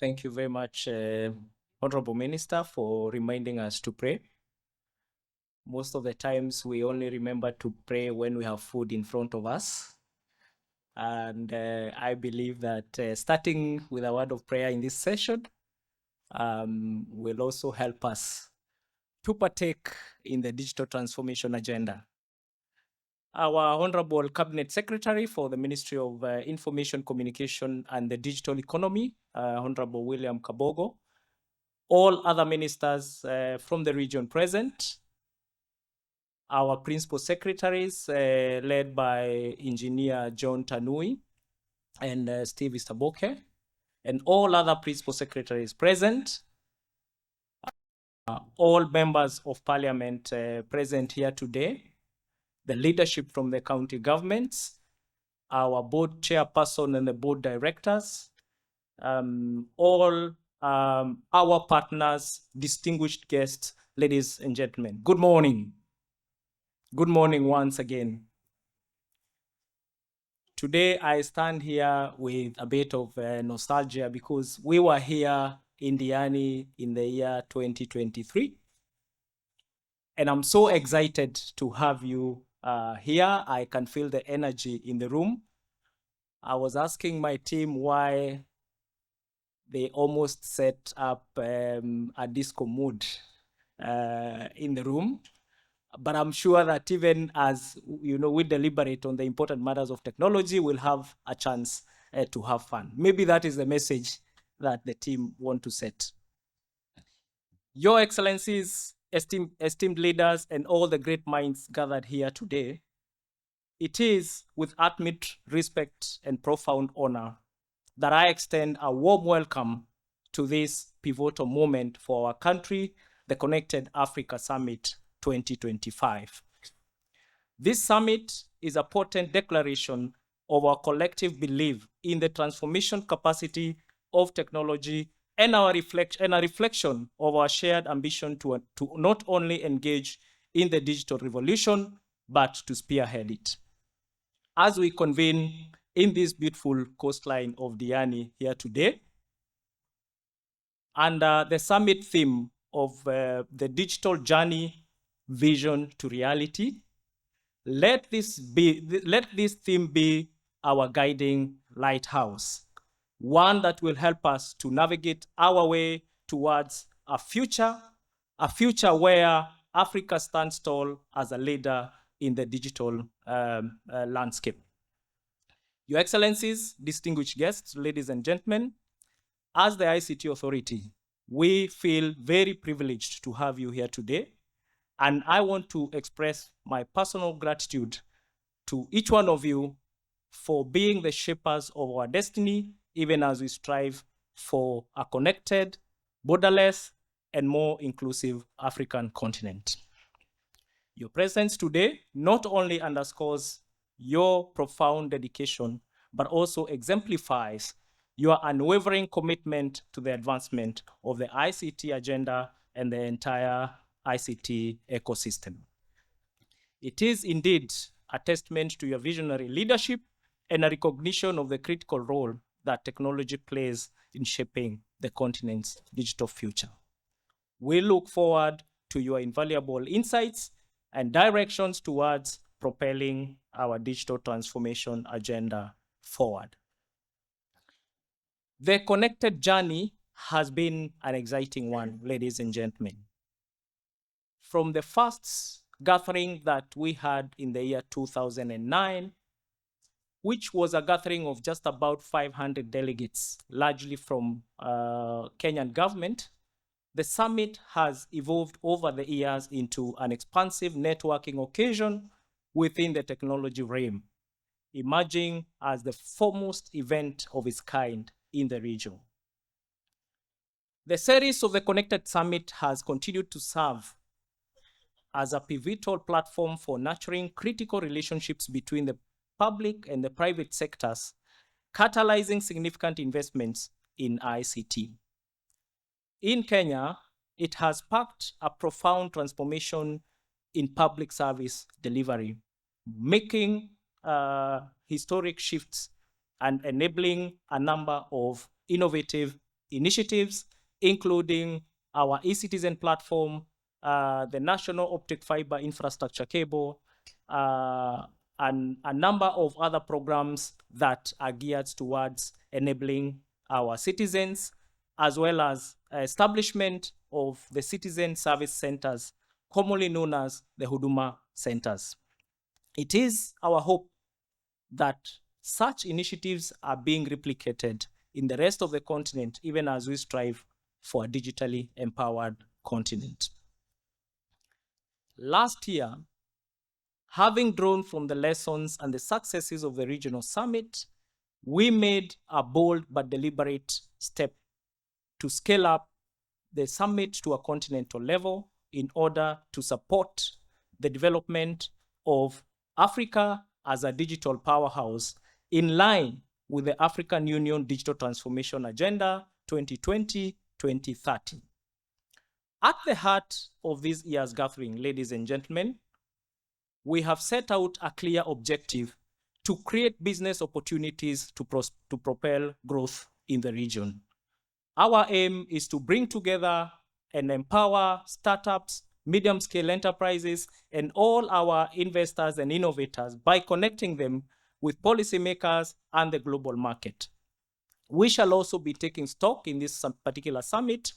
Thank you very much, Honorable Minister, for reminding us to pray. Most of the times we only remember to pray when we have food in front of us. And I believe that starting with a word of prayer in this session will also help us to partake in the digital transformation agenda. Our Honorable Cabinet Secretary for the Ministry of Information, Communication and the Digital Economy, Honorable William Kabogo, all other ministers from the region present, our principal secretaries led by Engineer John Tanui and Steve Istaboke, and all other principal secretaries present, all members of parliament present here today, the leadership from the county governments, our board chairperson and the board directors, all our partners, distinguished guests, ladies and gentlemen. Good morning. Good morning once again. Today I stand here with a bit of nostalgia because we were here in Diani in the year 2023. And I'm so excited to have you here. I can feel the energy in the room. I was asking my team why they almost set up a disco mood in the room. But I'm sure that even as we deliberate on the important matters of technology, we'll have a chance to have fun. Maybe that is the message that the team want to set. Your Excellencies, esteemed leaders, and all the great minds gathered here today, it is with ultimate respect and profound honor that I extend a warm welcome to this pivotal moment for our country, the Connected Africa Summit 2025. This summit is a potent declaration of our collective belief in the transformation capacity of technology and a reflection of our shared ambition to not only engage in the digital revolution, but to spearhead it. As we convene in this beautiful coastline of Diani here today, under the summit theme of the digital journey, vision to reality, let this theme be our guiding lighthouse, one that will help us to navigate our way towards a future where Africa stands tall as a leader in the digital landscape. Your Excellencies, distinguished guests, ladies and gentlemen, as the ICT Authority, we feel very privileged to have you here today. And I want to express my personal gratitude to each one of you for being the shapers of our destiny, even as we strive for a connected, borderless, and more inclusive African continent. Your presence today not only underscores your profound dedication, but also exemplifies your unwavering commitment to the advancement of the ICT agenda and the entire ICT ecosystem. It is indeed a testament to your visionary leadership and a recognition of the critical role that technology plays in shaping the continent's digital future. We look forward to your invaluable insights and directions towards propelling our digital transformation agenda forward. The connected journey has been an exciting one, ladies and gentlemen. From the first gathering that we had in the year 2009, which was a gathering of just about 500 delegates, largely from Kenyan government, the summit has evolved over the years into an expansive networking occasion within the technology realm, emerging as the foremost event of its kind in the region. The series of the Connected Summit has continued to serve as a pivotal platform for nurturing critical relationships between the public and the private sectors, catalyzing significant investments in ICT. In Kenya, it has sparked a profound transformation in public service delivery, making historic shifts and enabling a number of innovative initiatives, including our e-citizen platform, the National Optic Fiber Infrastructure Cable, and a number of other programs that are geared towards enabling our citizens, as well as establishment of the citizen service centers, commonly known as the Huduma centers. It is our hope that such initiatives are being replicated in the rest of the continent, even as we strive for a digitally empowered continent. Last year, having drawn from the lessons and the successes of the regional summit, we made a bold but deliberate step to scale up the summit to a continental level in order to support the development of Africa as a digital powerhouse in line with the African Union Digital Transformation Agenda 2020-2030. At the heart of this year's gathering, ladies and gentlemen, we have set out a clear objective to create business opportunities to propel growth in the region. Our aim is to bring together and empower startups, medium-scale enterprises, and all our investors and innovators by connecting them with policymakers and the global market. We shall also be taking stock in this particular summit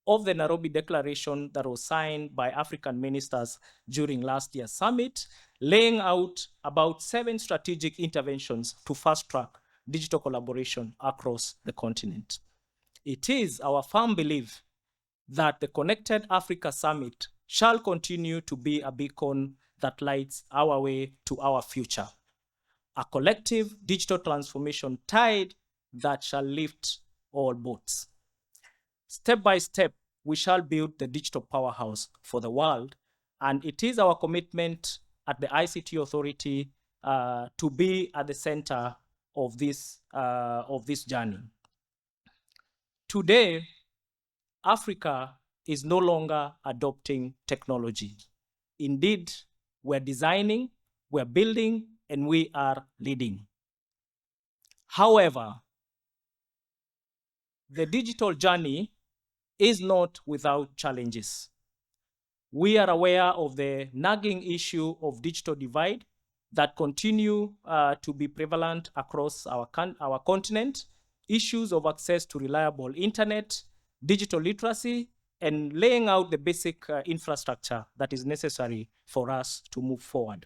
of the Nairobi Declaration that was signed by African ministers during last year's summit, laying out about 7 strategic interventions to fast-track digital collaboration across the continent. It is our firm belief that the Connected Africa Summit shall continue to be a beacon that lights our way to our future, a collective digital transformation tide that shall lift all boats. Step by step, we shall build the digital powerhouse for the world, and it is our commitment at the ICT Authority to be at the center of this journey. Today, Africa is no longer adopting technology. Indeed, we're designing, we're building, and we are leading. However, the digital journey is not without challenges. We are aware of the nagging issue of digital divide that continue to be prevalent across our continent, issues of access to reliable internet, digital literacy, and laying out the basic infrastructure that is necessary for us to move forward.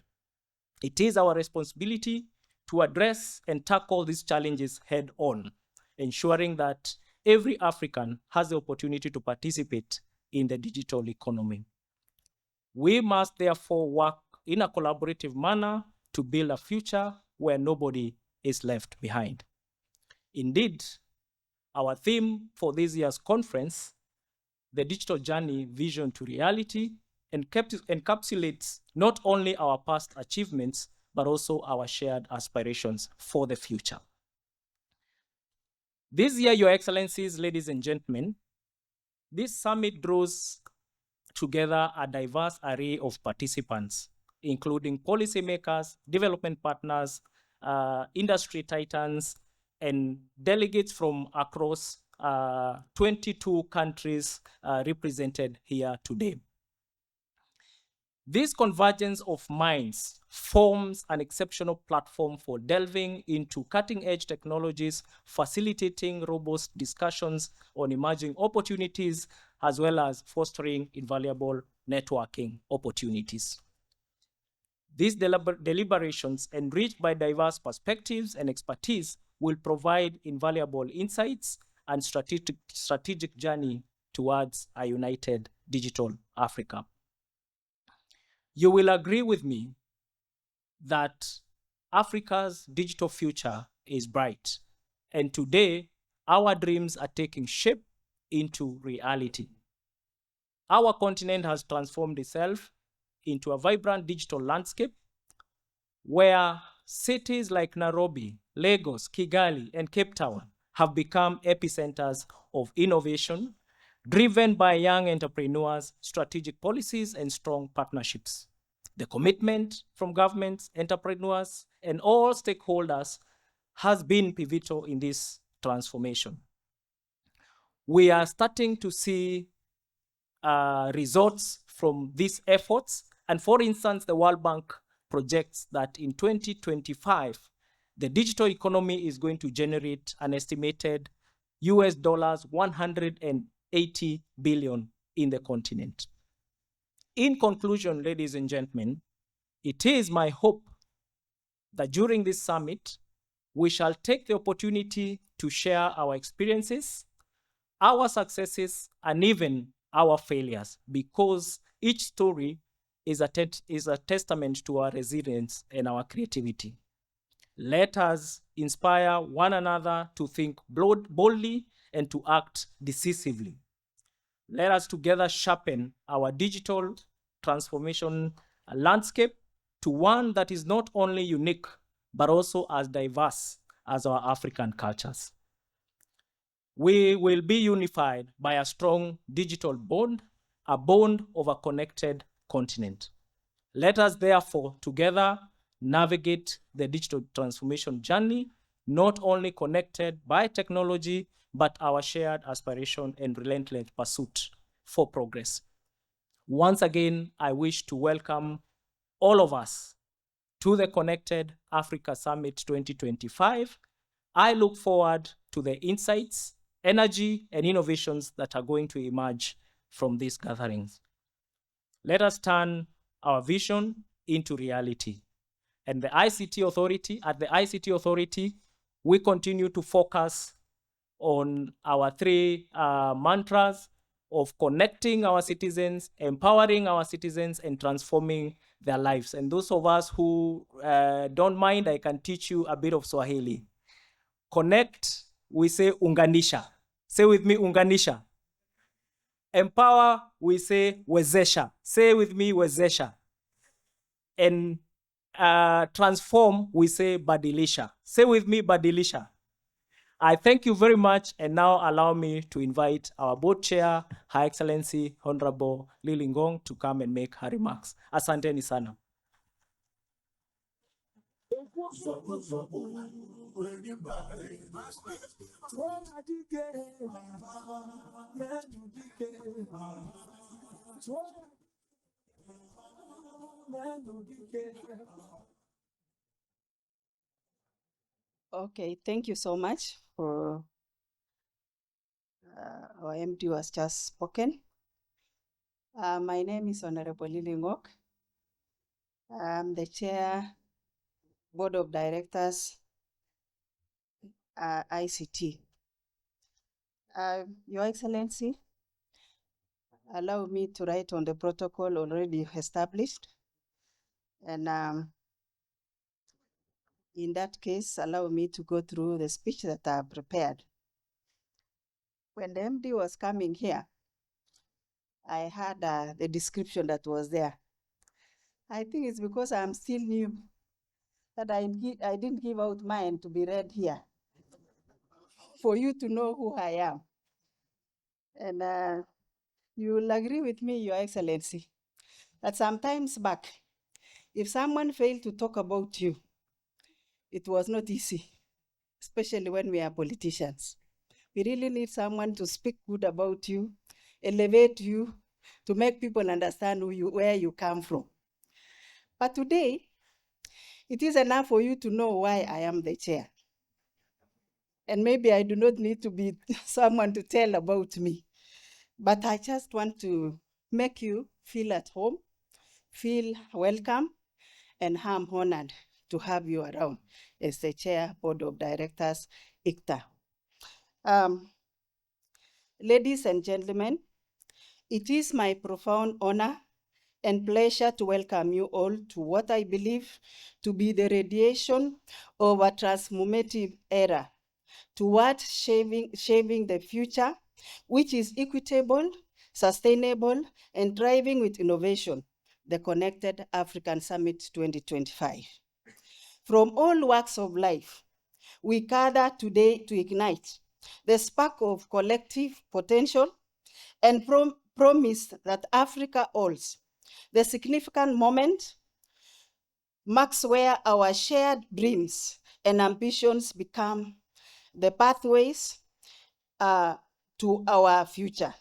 It is our responsibility to address and tackle these challenges head on, ensuring that every African has the opportunity to participate in the digital economy. We must therefore work in a collaborative manner to build a future where nobody is left behind. Indeed, our theme for this year's conference, the Digital Journey Vision to Reality, encapsulates not only our past achievements, but also our shared aspirations for the future. This year, Your Excellencies, ladies and gentlemen, this summit draws together a diverse array of participants, including policymakers, development partners, industry titans, and delegates from across 22 countries represented here today. This convergence of minds forms an exceptional platform for delving into cutting-edge technologies, facilitating robust discussions on emerging opportunities, as well as fostering invaluable networking opportunities. These deliberations, enriched by diverse perspectives and expertise, will provide invaluable insights and strategic journey towards a united digital Africa. You will agree with me that Africa's digital future is bright, and today our dreams are taking shape into reality. Our continent has transformed itself into a vibrant digital landscape where cities like Nairobi, Lagos, Kigali, and Cape Town have become epicenters of innovation, driven by young entrepreneurs, strategic policies, and strong partnerships. The commitment from governments, entrepreneurs, and all stakeholders has been pivotal in this transformation. We are starting to see results from these efforts. And for instance, the World Bank projects that in 2025, the digital economy is going to generate an estimated US dollars 180 billion in the continent. In conclusion, ladies and gentlemen, it is my hope that during this summit, we shall take the opportunity to share our experiences, our successes, and even our failures, because each story is a testament to our resilience and our creativity. Let us inspire one another to think boldly and to act decisively. Let us together sharpen our digital transformation landscape to one that is not only unique, but also as diverse as our African cultures. We will be unified by a strong digital bond, a bond of a connected continent. Let us therefore together navigate the digital transformation journey, not only connected by technology, but our shared aspiration and relentless pursuit for progress. Once again, I wish to welcome all of us to the Connected Africa Summit 2025. I look forward to the insights, energy, and innovations that are going to emerge from these gatherings. Let us turn our vision into reality. And the ICT Authority, at the ICT Authority, we continue to focus on our three mantras of connecting our citizens, empowering our citizens, and transforming their lives. And those of us who don't mind, I can teach you a bit of Swahili. Connect, we say unganisha. Say with me, unganisha. Empower, we say wezesha. Say with me, wezesha. And transform, we say badilisha. Say with me, badilisha. I thank you very much, and now allow me to invite our board chair, Her Excellency Honorable Lily Ngong, to come and make her remarks. Asanteni sana. Okay, thank you so much for our MD was just spoken. My name is Honorable Lily Ngok. I'm the chair, Board of Directors, ICT. Your Excellency, allow me to write on the protocol already established. And in that case, allow me to go through the speech that I prepared. When the MD was coming here, I had the description that was there. I think it's because I'm still new that I didn't give out mine to be read here for you to know who I am. And you will agree with me, Your Excellency, that sometimes back, if someone failed to talk about you, it was not easy, especially when we are politicians. We really need someone to speak good about you, elevate you, to make people understand where you come from. But today, it is enough for you to know why I am the chair. And maybe I do not need to be someone to tell about me, but I just want to make you feel at home, feel welcome, and I'm honored to have you around as the chair, Board of Directors, ICTA. Ladies and gentlemen, it is my profound honor and pleasure to welcome you all to what I believe to be the radiation of a transformative era towards shaping the future, which is equitable, sustainable, and thriving with innovation, the Connected African Summit 2025. From all walks of life, we gather today to ignite the spark of collective potential and promise that Africa holds. The significant moment marks where our shared dreams and ambitions become the pathways to our future,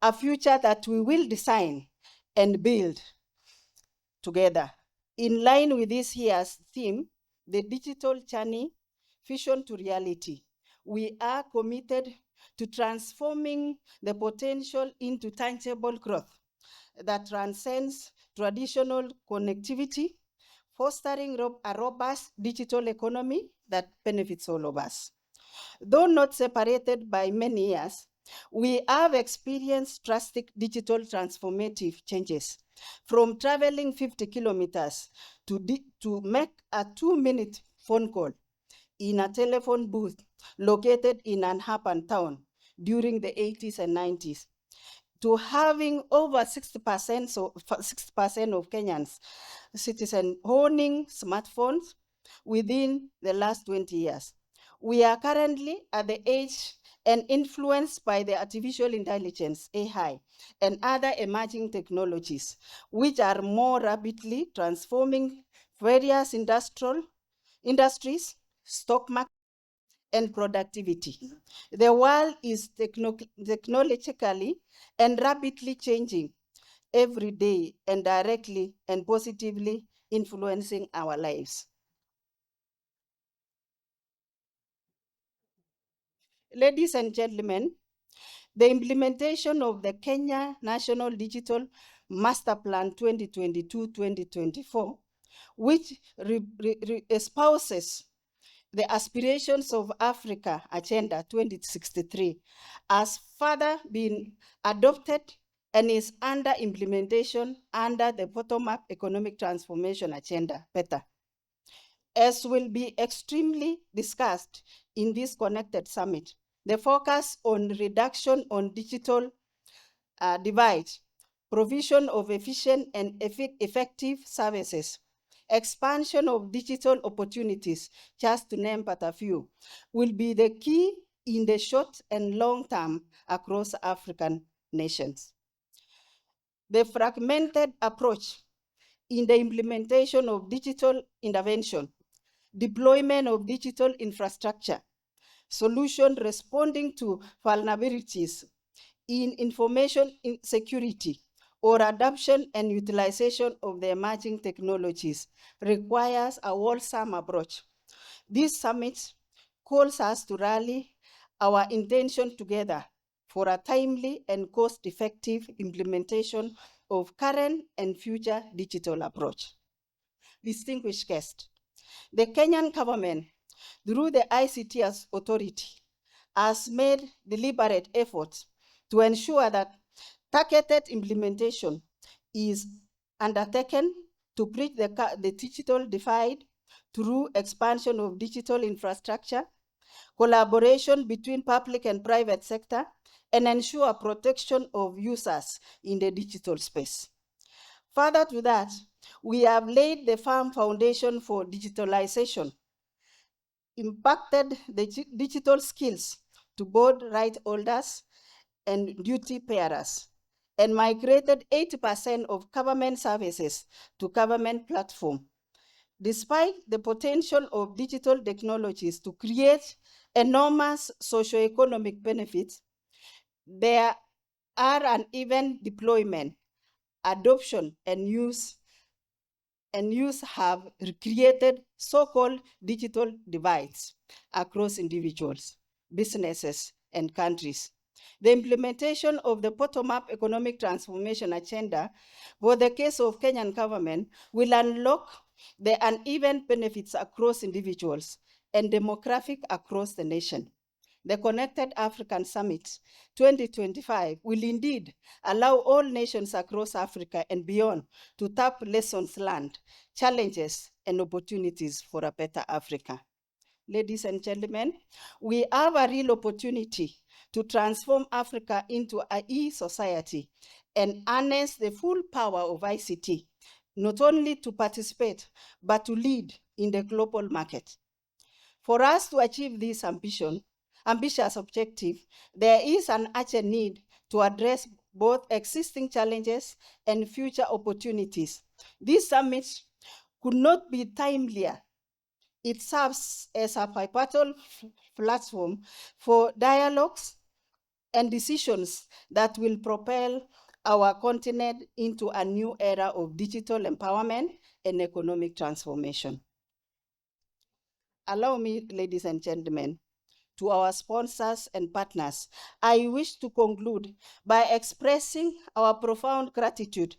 a future that we will design and build together. In line with this year's theme, the digital journey, vision to reality, we are committed to transforming the potential into tangible growth that transcends traditional connectivity, fostering a robust digital economy that benefits all of us. Though not separated by many years, we have experienced drastic digital transformative changes, from traveling 50 kilometers to make a 2-minute phone call in a telephone booth located in an urban town during the 80s and 90s, to having over 60% of Kenyans citizens owning smartphones within the last 20 years. We are currently at the age and influenced by the artificial intelligence, AI, and other emerging technologies, which are more rapidly transforming various industries, stock market, and productivity. The world is technologically and rapidly changing every day and directly and positively influencing our lives. Ladies and gentlemen, the implementation of the Kenya National Digital Master Plan 2022-2024, which espouses the aspirations of Africa Agenda 2063, has further been adopted and is under implementation under the Bottom-up Economic Transformation Agenda, BETA. As will be extremely discussed in this Connected Summit, the focus on reduction on digital divide, provision of efficient and effective services, expansion of digital opportunities, just to name but a few, will be the key in the short and long term across African nations. The fragmented approach in the implementation of digital intervention, deployment of digital infrastructure, solution responding to vulnerabilities in information security, or adoption and utilization of the emerging technologies requires a wholesome approach. This summit calls us to rally our intention together for a timely and cost-effective implementation of current and future digital approach. Distinguished guests, the Kenyan government, through the ICT Authority, has made deliberate efforts to ensure that targeted implementation is undertaken to bridge the digital divide through expansion of digital infrastructure, collaboration between public and private sector, and ensure protection of users in the digital space. Further to that, we have laid the firm foundation for digitalization, impacted the digital skills to both right holders and duty bearers, and migrated 80% of government services to government platform. Despite the potential of digital technologies to create enormous socioeconomic benefits, there are uneven deployment, adoption, and use have created so-called digital divides across individuals, businesses, and countries. The implementation of the bottom-up economic transformation agenda for the case of Kenyan government will unlock the uneven benefits across individuals and demographic across the nation. The Connected African Summit 2025 will indeed allow all nations across Africa and beyond to tap lessons learned, challenges, and opportunities for a better Africa. Ladies and gentlemen, we have a real opportunity to transform Africa into an e-society and harness the full power of ICT, not only to participate, but to lead in the global market. For us to achieve this ambitious objective, there is an urgent need to address both existing challenges and future opportunities. This summit could not be timelier. It serves as a pivotal platform for dialogues and decisions that will propel our continent into a new era of digital empowerment and economic transformation. Allow me, ladies and gentlemen, to our sponsors and partners, I wish to conclude by expressing our profound gratitude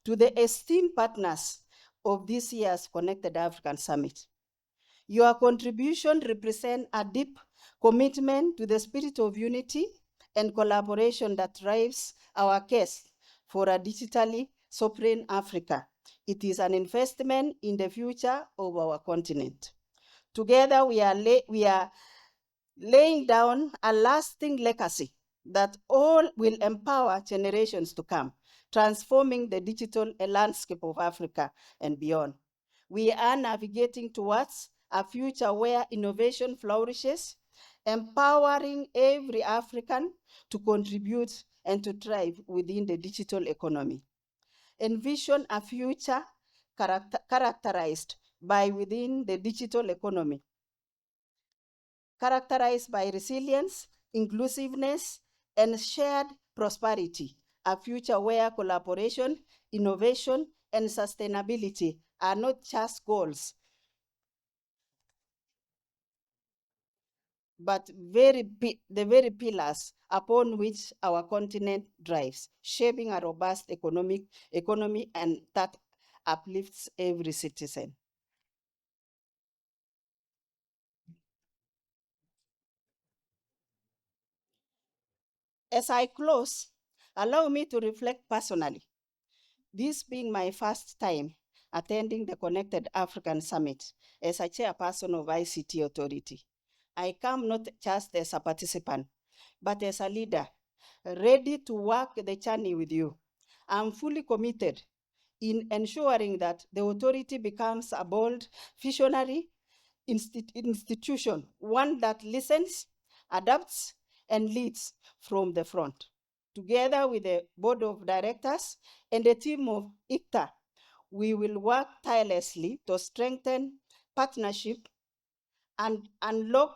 to the esteemed partners of this year's Connected African Summit. Your contribution represents a deep commitment to the spirit of unity and collaboration that drives our case for a digitally sovereign Africa. It is an investment in the future of our continent. Together, we are laying down a lasting legacy that all will empower generations to come, transforming the digital landscape of Africa and beyond. We are navigating towards a future where innovation flourishes, empowering every African to contribute and to thrive within the digital economy. Envision a future characterized by within the digital economy, characterized by resilience, inclusiveness, and shared prosperity, a future where collaboration, innovation, and sustainability are not just goals, but the very pillars upon which our continent drives, shaping a robust economy and that uplifts every citizen. As I close, allow me to reflect personally. This being my first time attending the Connected African Summit as a chairperson of ICT Authority, I come not just as a participant, but as a leader, ready to walk the journey with you. I'm fully committed in ensuring that the authority becomes a bold, visionary institution, one that listens, adapts, and leads from the front. Together with the board of directors and the team of ICTA, we will work tirelessly to strengthen partnership and unlock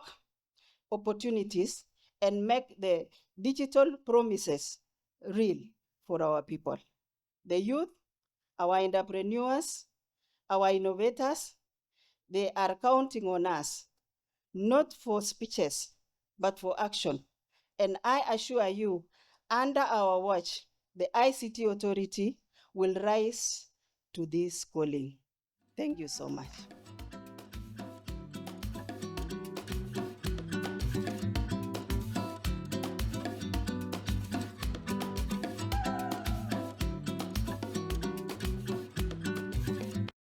opportunities and make the digital promises real for our people. The youth, our entrepreneurs, our innovators, they are counting on us, not for speeches, but for action. And I assure you, under our watch, the ICT Authority will rise to this calling. Thank you so much.